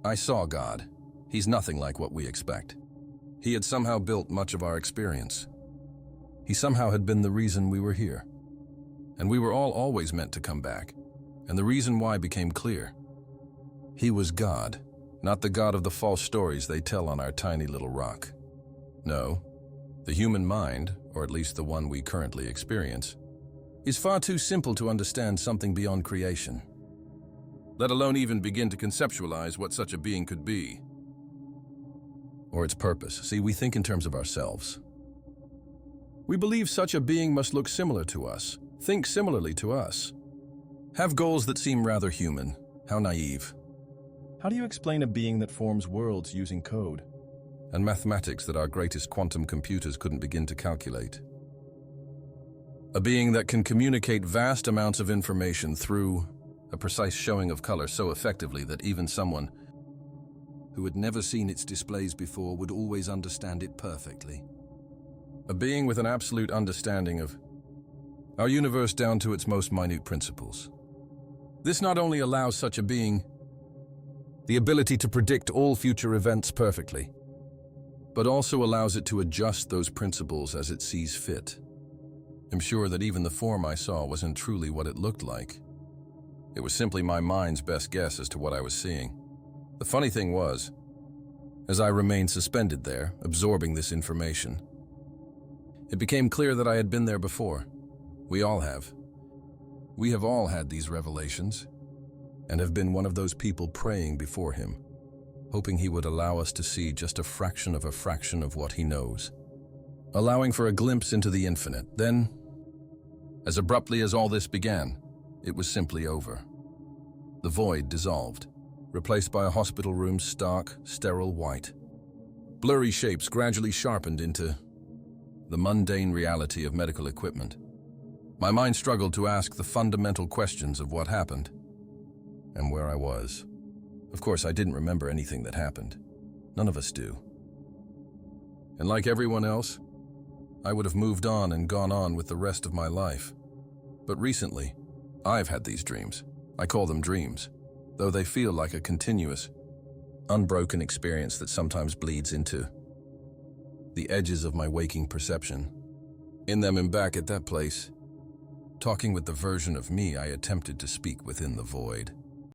I saw God. He's nothing like what we expect. He had somehow built much of our experience. He somehow had been the reason we were here. And we were all always meant to come back. And the reason why became clear. He was God, not the God of the false stories they tell on our tiny little rock. No, the human mind, or at least the one we currently experience, is far too simple to understand something beyond creation, let alone even begin to conceptualize what such a being could be. Or its purpose. See, we think in terms of ourselves. We believe such a being must look similar to us, think similarly to us, have goals that seem rather human. How naive. How do you explain a being that forms worlds using code? And mathematics that our greatest quantum computers couldn't begin to calculate. A being that can communicate vast amounts of information through a precise showing of color so effectively that even someone who had never seen its displays before would always understand it perfectly. A being with an absolute understanding of our universe down to its most minute principles. This not only allows such a being the ability to predict all future events perfectly, but also allows it to adjust those principles as it sees fit. I'm sure that even the form I saw wasn't truly what it looked like. It was simply my mind's best guess as to what I was seeing. The funny thing was, as I remained suspended there, absorbing this information, it became clear that I had been there before. We all have. We have all had these revelations, and have been one of those people praying before him, hoping he would allow us to see just a fraction of what he knows, allowing for a glimpse into the infinite. Then, as abruptly as all this began, it was simply over. The void dissolved, replaced by a hospital room's stark, sterile white. Blurry shapes gradually sharpened into the mundane reality of medical equipment. My mind struggled to ask the fundamental questions of what happened and where I was. Of course, I didn't remember anything that happened. None of us do. And like everyone else, I would have moved on and gone on with the rest of my life. But recently, I've had these dreams. I call them dreams, though they feel like a continuous, unbroken experience that sometimes bleeds into the edges of my waking perception. In them and back at that place, talking with the version of me I attempted to speak within the void.